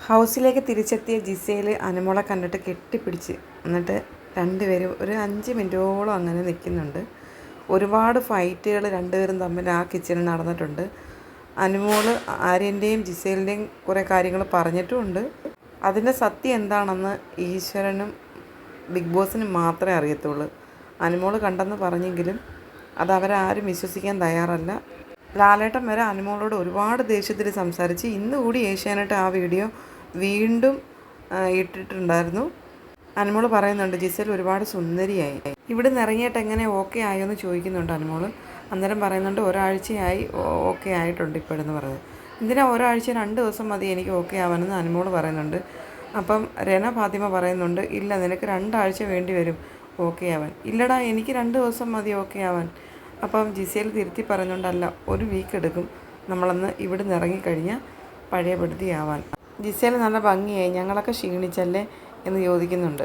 ഹൗസിലേക്ക് തിരിച്ചെത്തിയ ജിസേൽ അനുമോളെ കണ്ടിട്ട് കെട്ടിപ്പിടിച്ച് എന്നിട്ട് രണ്ടുപേരും ഒരു 5 മിനിറ്റോളം അങ്ങനെ നിൽക്കുന്നുണ്ട്. ഒരുപാട് ഫൈറ്റുകൾ രണ്ടുപേരും തമ്മിൽ ആ കിച്ചണിൽ നടന്നിട്ടുണ്ട്. അനുമോൾ ആര്യൻ്റെയും ജിസേലിൻ്റെയും കുറേ കാര്യങ്ങൾ പറഞ്ഞിട്ടുമുണ്ട്. അതിൻ്റെ സത്യം എന്താണെന്ന് ഈശ്വരനും ബിഗ് ബോസിനും മാത്രമേ അറിയത്തുള്ളൂ. അനുമോൾ കണ്ടെന്ന് പറഞ്ഞെങ്കിലും അത് അവരാരും വിശ്വസിക്കാൻ തയ്യാറല്ല. ലാലേട്ടൻ വരെ അനുമോളോട് ഒരുപാട് ദേഷ്യത്തിൽ സംസാരിച്ച് ഇന്നുകൂടി ഏഷ്യാനെറ്റ് ആ വീഡിയോ വീണ്ടും ഇട്ടിട്ടുണ്ടായിരുന്നു. അനുമോൾ പറയുന്നുണ്ട് ജിസേൽ ഒരുപാട് സുന്ദരിയായി, ഇവിടെ നിന്ന് ഇറങ്ങിയിട്ട് എങ്ങനെ ഓക്കെ ആയോ എന്ന് ചോദിക്കുന്നുണ്ട് അനുമോൾ. അന്നേരം പറയുന്നുണ്ട് ഒരാഴ്ചയായി ഓക്കെ ആയിട്ടുണ്ട് ഇപ്പോഴെന്ന് പറയുന്നത്. എന്തിനാ ഒരാഴ്ച 2 ദിവസം മതി എനിക്ക് ഓക്കെ ആവാനെന്ന് അനുമോൾ പറയുന്നുണ്ട്. അപ്പം രന ഫാത്തിമ പറയുന്നുണ്ട് ഇല്ല നിനക്ക് 2 ആഴ്ച വേണ്ടി വരും ഓക്കെ ആവാൻ. ഇല്ലടാ എനിക്ക് 2 ദിവസം മതി ഓക്കെ ആവാൻ. അപ്പം ജിസേൽ തിരുത്തി പറയുന്നുണ്ടല്ല 1 വീക്ക് എടുക്കും നമ്മളന്ന് ഇവിടെ നിന്ന് ഇറങ്ങിക്കഴിഞ്ഞാൽ പഴയപടുത്തിയാവാൻ. ജിസേൽ നല്ല ഭംഗിയായി ഞങ്ങളൊക്കെ ക്ഷീണിച്ചല്ലേ എന്ന് ചോദിക്കുന്നുണ്ട്.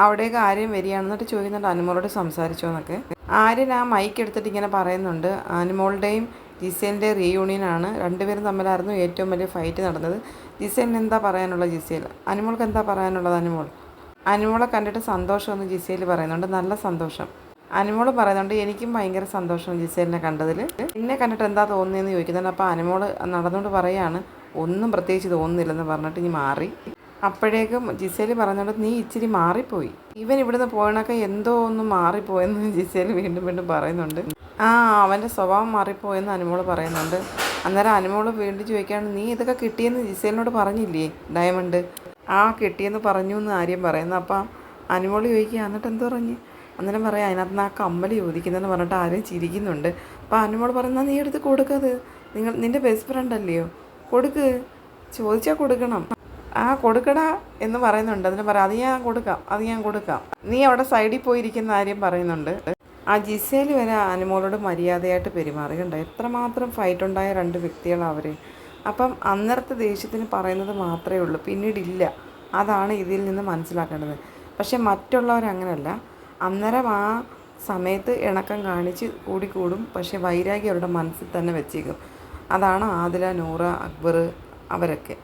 അവിടേക്ക് ആര്യൻ വരികയാണെന്നിട്ട് ചോദിക്കുന്നുണ്ട് അനുമോളോട് സംസാരിച്ചോ എന്നൊക്കെ. ആര്യൻ ആ മൈക്ക് എടുത്തിട്ട് ഇങ്ങനെ പറയുന്നുണ്ട് അനുമോളുടെയും ജിസേലിൻ്റെ റീയൂണിയനാണ്, രണ്ടുപേരും തമ്മിലായിരുന്നു ഏറ്റവും വലിയ ഫൈറ്റ് നടന്നത്. ജിസേലിന് എന്താ പറയാനുള്ളത് ജിസേൽ, അനുമോൾക്ക് എന്താ പറയാനുള്ളത് അനുമോളെ കണ്ടിട്ട് സന്തോഷമെന്ന് ജിസേൽ പറയുന്നുണ്ട്. നല്ല സന്തോഷം. അനുമോൾ പറയുന്നുണ്ട് എനിക്കും ഭയങ്കര സന്തോഷം ജിസേലിനെ കണ്ടതിൽ. എന്നെ കണ്ടിട്ട് എന്താ തോന്നുന്നതെന്ന് ചോദിക്കുന്നുണ്ട്. അപ്പോൾ അനുമോൾ നടന്നുകൊണ്ട് പറയുകയാണ് ഒന്നും പ്രത്യേകിച്ച് തോന്നുന്നില്ലെന്ന് പറഞ്ഞിട്ട് ഇനി മാറി. അപ്പോഴേക്കും ജിസേൽ പറയുന്നുണ്ട് നീ ഇച്ചിരി മാറിപ്പോയി, ഇവൻ ഇവിടുന്ന് പോയണൊക്കെ എന്തോ ഒന്ന് മാറിപ്പോയെന്ന് ജിസേൽ വീണ്ടും പറയുന്നുണ്ട്. അവൻ്റെ സ്വഭാവം മാറിപ്പോയെന്ന് അനുമോൾ പറയുന്നുണ്ട്. അന്നേരം അനുമോൾ വീണ്ടും ചോദിക്കുകയാണ് നീ ഇതൊക്കെ കിട്ടിയെന്ന് ജിസേലിനോട് പറഞ്ഞില്ലേ ഡയമണ്ട്? കിട്ടിയെന്ന് പറഞ്ഞു എന്ന് ആര്യം പറയുന്നു. അപ്പം അനുമോൾ ചോദിക്കുക എന്നിട്ട് എന്ത് പറഞ്ഞു? അന്നേരം പറയാം അതിനകത്ത് ആ കമ്മൽ ചോദിക്കുന്നതെന്ന് പറഞ്ഞിട്ട് ആരും ചിരിക്കുന്നുണ്ട്. അപ്പോൾ അനുമോൾ പറയുന്നത് നീ എടുത്ത് കൊടുക്കത്, നിൻ്റെ ബെസ്റ്റ് ഫ്രണ്ട് അല്ലയോ, കൊടുക്ക്, ചോദിച്ചാൽ കൊടുക്കണം, കൊടുക്കടാ എന്ന് പറയുന്നുണ്ട്. അതിന് പറയാം അത് ഞാൻ കൊടുക്കാം നീ അവിടെ സൈഡിൽ പോയിരിക്കുന്ന കാര്യം പറയുന്നുണ്ട്. ജിസേൽ വരെ അനുമോളോട് മര്യാദയായിട്ട് പെരുമാറുകയുണ്ട്. എത്രമാത്രം ഫൈറ്റ് ഉണ്ടായ 2 വ്യക്തികളാണ് അവർ. അപ്പം അന്നേരത്തെ ദേഷ്യത്തിന് പറയുന്നത് മാത്രമേ ഉള്ളൂ, പിന്നീടില്ല. അതാണ് ഇതിൽ നിന്ന് മനസ്സിലാക്കേണ്ടത്. പക്ഷെ മറ്റുള്ളവരങ്ങനല്ല. അന്നേരം ആ സമയത്ത് ഇണക്കം കാണിച്ച് കൂടിക്കൂടും, പക്ഷെ വൈരാഗ്യം അവരുടെ മനസ്സിൽ തന്നെ വെച്ചേക്കും. അതാണ് ആദില, നൂറ, അക്ബർ അവരൊക്കെ.